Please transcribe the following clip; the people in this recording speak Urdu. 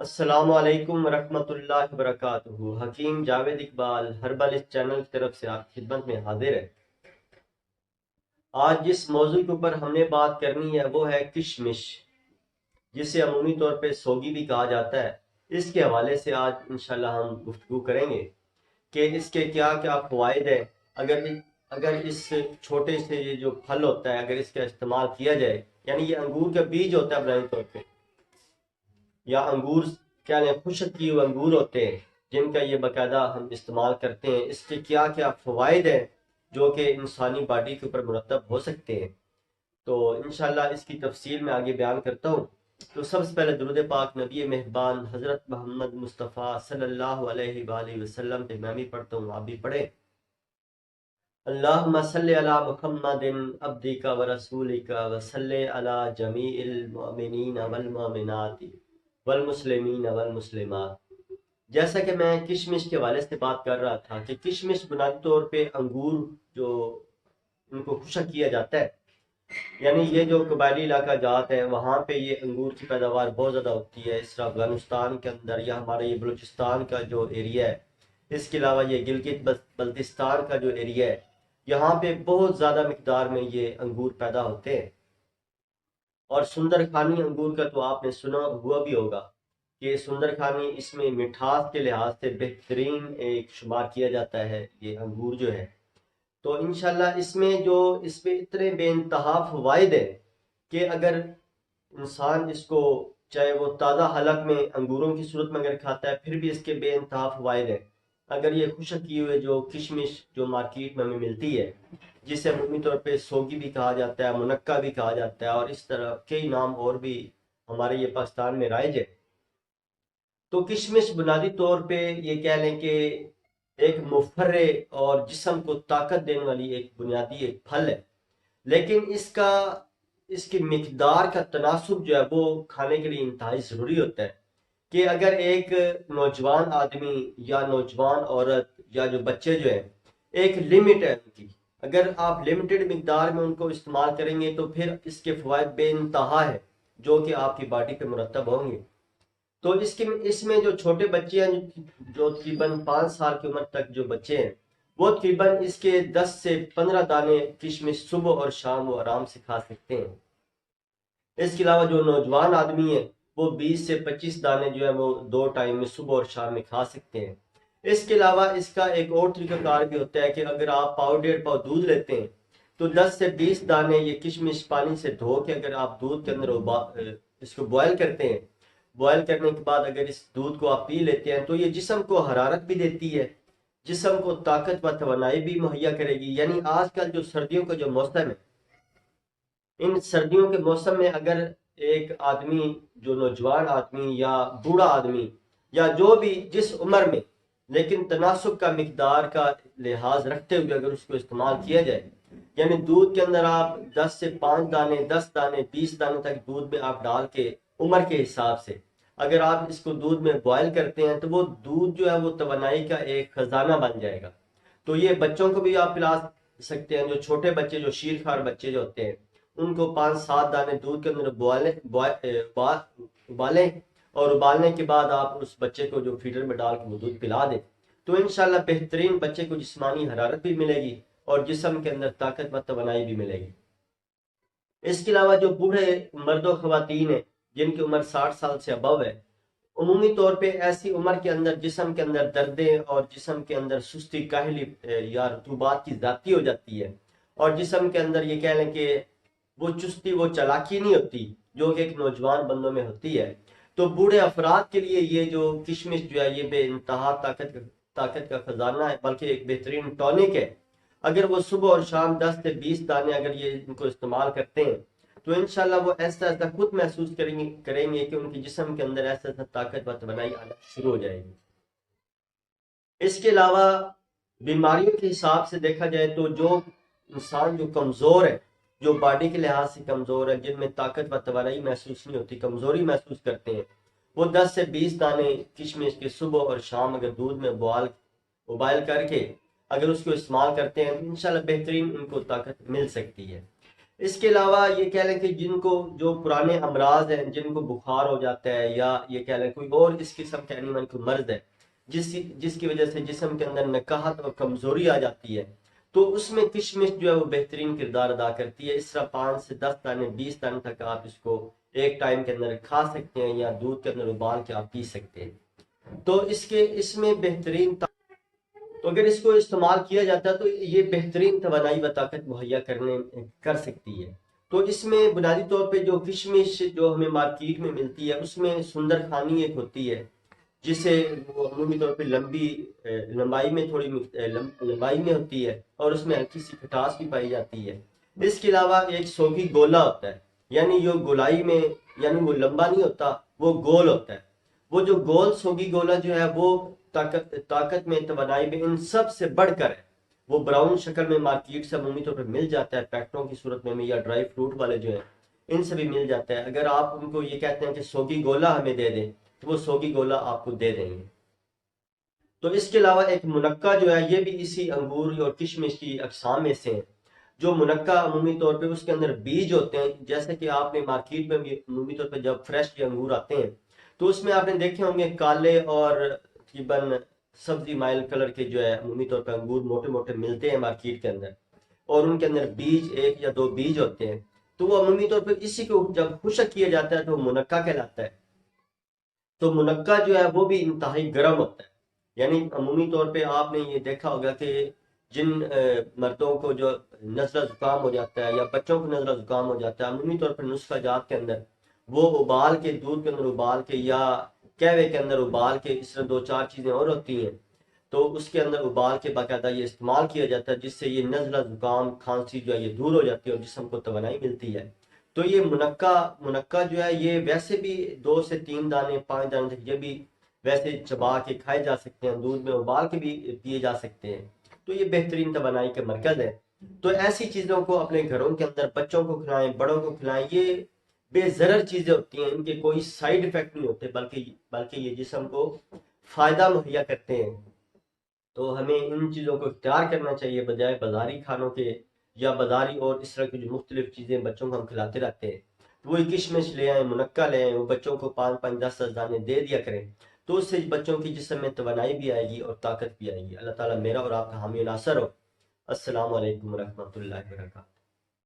السلام علیکم ورحمۃ اللہ وبرکاتہ۔ حکیم جاوید اقبال ہربل اس چینل کی طرف سے آپ کی خدمت میں حاضر ہے۔ آج جس موضوع کے اوپر ہم نے بات کرنی ہے وہ ہے کشمش، جسے عمومی طور پہ سوگی بھی کہا جاتا ہے۔ اس کے حوالے سے آج انشاءاللہ ہم گفتگو کریں گے کہ اس کے کیا کیا فوائد ہیں۔ اگر اس چھوٹے سے یہ جو پھل ہوتا ہے اگر اس کا استعمال کیا جائے، یعنی یہ انگور کا بیج ہوتا ہے بنائی طور پہ، یا انگور کیا لیں خشک کیے ہوئے انگور ہوتے ہیں جن کا یہ باقاعدہ ہم استعمال کرتے ہیں، اس کے کیا کیا فوائد ہیں جو کہ انسانی باڈی کے اوپر مرتب ہو سکتے ہیں۔ تو انشاءاللہ اس کی تفصیل میں آگے بیان کرتا ہوں۔ تو سب سے پہلے درود پاک نبی مہربان حضرت محمد مصطفیٰ صلی اللہ علیہ وآلہ وسلم پہ میں بھی پڑھتا ہوں، آپ بھی پڑھیں۔ اللہم صلی علی محمد عبدک و رسولک و صلی علی جمیع المؤمنین والمؤمنات والمسلمین والمسلمات۔ جیسا کہ میں کشمش کے حوالے سے بات کر رہا تھا کہ کشمش بنیادی طور پہ انگور جو ان کو خشک کیا جاتا ہے، یعنی یہ جو قبائلی علاقہ جات ہے وہاں پہ یہ انگور کی پیداوار بہت زیادہ ہوتی ہے۔ اس طرح افغانستان کے اندر یا ہمارے یہ بلوچستان کا جو ایریا ہے، اس کے علاوہ یہ گلگت بلتستان کا جو ایریا ہے، یہاں پہ بہت زیادہ مقدار میں یہ انگور پیدا ہوتے ہیں۔ اور سندر خانی انگور کا تو آپ نے سنا ہوا بھی ہوگا کہ سندر خانی اس میں مٹھاس کے لحاظ سے بہترین ایک شمار کیا جاتا ہے یہ انگور جو ہے۔ تو انشاءاللہ اس میں اتنے بے انتہا فوائد ہیں کہ اگر انسان اس کو چاہے وہ تازہ حلق میں انگوروں کی صورت میں اگر کھاتا ہے پھر بھی اس کے بے انتہا فوائد ہیں۔ اگر یہ خشک کیے ہوئے جو کشمش جو مارکیٹ میں ہمیں ملتی ہے، جسے عمومی طور پہ سوگی بھی کہا جاتا ہے، منکا بھی کہا جاتا ہے، اور اس طرح کئی نام اور بھی ہمارے یہ پاکستان میں رائج ہے۔ تو کشمش بنیادی طور پہ یہ کہہ لیں کہ ایک مفرے اور جسم کو طاقت دینے والی ایک بنیادی ایک پھل ہے، لیکن اس کی مقدار کا تناسب جو ہے وہ کھانے کے لیے انتہائی ضروری ہوتا ہے کہ اگر ایک نوجوان آدمی یا نوجوان عورت یا جو بچے جو ہیں، ایک لمٹ ہے ان کی، اگر آپ لمیٹڈ مقدار میں ان کو استعمال کریں گے تو پھر اس کے فوائد بے انتہا ہے جو کہ آپ کی باڈی پہ مرتب ہوں گے۔ تو اس میں جو چھوٹے بچے ہیں جو تقریباً 5 سال کی عمر تک جو بچے ہیں، وہ تقریباً اس کے 10 سے 15 دانے کشمش صبح اور شام وہ آرام سے کھا سکتے ہیں۔ اس کے علاوہ جو نوجوان آدمی ہے وہ 20 سے 25 دانے جو ہے وہ 2 ٹائم میں صبح اور شام میں کھا سکتے ہیں۔ اس کے علاوہ اس کا ایک اور طریقہ کار بھی ہوتا ہے کہ اگر آپ پاؤ 1.5 پاؤ دودھ لیتے ہیں تو 10 سے 20 دانے یہ کشمش پانی سے دھو کے اگر آپ دودھ کے اندر اس کو بوائل کرتے ہیں، بوائل کرنے کے بعد اگر اس دودھ کو آپ پی لیتے ہیں تو یہ جسم کو حرارت بھی دیتی ہے، جسم کو طاقت و توانائی بھی مہیا کرے گی۔ یعنی آج کل جو سردیوں کا جو موسم ہے، ان سردیوں کے موسم میں اگر ایک آدمی جو نوجوان آدمی یا بوڑھا آدمی یا جو بھی جس عمر میں، لیکن تناسب کا مقدار کا لحاظ رکھتے ہوئے اگر اس کو استعمال کیا جائے، یعنی دودھ کے اندر آپ 10 سے 5 دانے، 10 دانے، 20 دانے تک دودھ میں آپ ڈال کے عمر کے حساب سے اگر آپ اس کو دودھ میں بوائل کرتے ہیں تو وہ دودھ جو ہے وہ توانائی کا ایک خزانہ بن جائے گا۔ تو یہ بچوں کو بھی آپ پلا سکتے ہیں، جو چھوٹے بچے جو شیرخوار بچے جو ہوتے ہیں ان کو 5-7 دانے دودھ کے اندر ابالیں، اور ابالنے کے بعد آپ اس بچے کو جو فیڈر میں ڈال کے وہ دودھ پلا دیں، تو انشاءاللہ بہترین بچے کو جسمانی حرارت بھی ملے گی اور جسم کے اندر طاقت و توانائی بھی ملے گی۔ اس کے علاوہ جو بوڑھے مرد و خواتین ہیں جن کی عمر 60 سال سے ابو ہے، عمومی طور پہ ایسی عمر کے اندر جسم کے اندر دردیں اور جسم کے اندر سستی کاہلی یا رطوبات کی زیادتی ہو جاتی ہے، اور جسم کے اندر یہ کہہ لیں کہ وہ چستی وہ چالاکی نہیں ہوتی جو کہ ایک نوجوان بندوں میں ہوتی ہے۔ تو بوڑھے افراد کے لیے یہ جو کشمش جو ہے یہ بے انتہا طاقت کا خزانہ ہے، بلکہ ایک بہترین ٹونک ہے۔ اگر وہ صبح اور شام 10 سے 20 دانے اگر یہ ان کو استعمال کرتے ہیں تو انشاءاللہ وہ ایسا خود محسوس کریں گے کہ ان کے جسم کے اندر ایسا طاقت و توانائی آنا شروع ہو جائے گی۔ اس کے علاوہ بیماریوں کے حساب سے دیکھا جائے تو جو انسان جو کمزور ہے، جو باڈی کے لحاظ سے کمزور ہے، جن میں طاقت و توانائی محسوس نہیں ہوتی، کمزوری محسوس کرتے ہیں، وہ 10 سے 20 دانے کشمش کے صبح اور شام اگر دودھ میں ابال کر کے اگر اس کو استعمال کرتے ہیں تو انشاءاللہ بہترین ان کو طاقت مل سکتی ہے۔ اس کے علاوہ یہ کہہ لیں کہ جن کو جو پرانے امراض ہیں، جن کو بخار ہو جاتا ہے، یا یہ کہہ لیں کوئی اور اس قسم کا اینیمل کوئی مرض ہے جس کی وجہ سے جسم کے اندر نکاہت اور کمزوری آ جاتی ہے، تو اس میں کشمش جو ہے وہ بہترین کردار ادا کرتی ہے۔ اس طرح 5 سے 10 دانے 20 دانے تک آپ اس کو ایک ٹائم کے اندر کھا سکتے ہیں، یا دودھ کے اندر ابال کے آپ پی سکتے ہیں۔ تو اس میں بہترین تو اگر اس کو استعمال کیا جاتا ہے تو یہ بہترین توانائی و طاقت مہیا کر سکتی ہے۔ تو اس میں بنیادی طور پہ جو کشمش جو ہمیں مارکیٹ میں ملتی ہے، اس میں سندر خانی ایک ہوتی ہے، جسے وہ عمومی طور پہ لمبائی میں تھوڑی لمبائی میں ہوتی ہے، اور اس میں ہلکی سی کھٹاس بھی پائی جاتی ہے۔ اس کے علاوہ ایک سوگی گولا ہوتا ہے، یعنی جو گولائی میں، یعنی وہ لمبا نہیں ہوتا، وہ گول ہوتا ہے۔ وہ جو گول سوگی گولا جو ہے وہ طاقت میں، توانائی میں ان سب سے بڑھ کر ہے۔ وہ براؤن شکل میں مارکیٹ سے عمومی طور پہ مل جاتا ہے، پیکٹوں کی صورت میں، یا ڈرائی فروٹ والے جو ہیں ان سے بھی مل جاتا ہے۔ اگر آپ ان کو یہ کہتے ہیں کہ سوگی گولا ہمیں دے دیں، تو وہ سوگی گولا آپ کو دے دیں گے۔ تو اس کے علاوہ ایک منقع جو ہے، یہ بھی اسی انگور اور کشمش کی اقسام میں سے ہیں۔ جو منقع عمومی طور پہ اس کے اندر بیج ہوتے ہیں، جیسے کہ آپ نے مارکیٹ میں بھی عمومی طور پہ جب فریش کے انگور آتے ہیں تو اس میں آپ نے دیکھے ہوں گے کالے اور تقریباً سبزی مائل کلر کے جو ہے عمومی طور پہ انگور موٹے موٹے ملتے ہیں مارکیٹ کے اندر، اور ان کے اندر بیج 1 یا 2 بیج ہوتے ہیں۔ تو وہ عمومی طور پہ اسی کو جب خشک کیا جاتا ہے تو وہ منقع کہلاتا ہے۔ تو منقع جو ہے وہ بھی انتہائی گرم ہوتا ہے، یعنی عمومی طور پہ آپ نے یہ دیکھا ہوگا کہ جن مردوں کو جو نزلہ زکام ہو جاتا ہے، یا بچوں کو نزلہ زکام ہو جاتا ہے، عمومی طور پر نسخہ جات کے اندر وہ ابال کے، دودھ کے اندر ابال کے، یا کہوے کے اندر ابال کے، اس طرح 2 4 چیزیں اور ہوتی ہیں، تو اس کے اندر ابال کے باقاعدہ یہ استعمال کیا جاتا ہے، جس سے یہ نزلہ زکام کھانسی جو ہے یہ دور ہو جاتی ہے اور جسم کو توانائی ملتی ہے۔ تو یہ منقع جو ہے یہ ویسے بھی 2 سے 3 دانے 5 دانے تک یہ بھی ویسے چبا کے کھائے جا سکتے ہیں، دودھ میں ابال کے بھی پیے جا سکتے ہیں۔ تو یہ بہترین توانائی کا مرکز ہے۔ تو ایسی چیزوں کو اپنے گھروں کے اندر بچوں کو کھلائیں، بڑوں کو کھلائیں۔ یہ بے ضرر چیزیں ہوتی ہیں، ان کے کوئی سائیڈ افیکٹ نہیں ہوتے، بلکہ یہ جسم کو فائدہ مہیا کرتے ہیں۔ تو ہمیں ان چیزوں کو اختیار کرنا چاہیے، بجائے بازاری کھانوں کے، یا بازاری اور اس طرح کی جو مختلف چیزیں بچوں کو ہم کھلاتے رہتے ہیں۔ وہی کشمش لے آئیں، منقع لے آئیں، وہ بچوں کو 5 5 10 10 دانے دے دیا کریں، تو اس سے بچوں کی جسم میں توانائی بھی آئے گی اور طاقت بھی آئے گی۔ اللہ تعالیٰ میرا اور آپ کا حامی و ناصر ہو۔ السلام علیکم ورحمۃ اللہ وبرکاتہ۔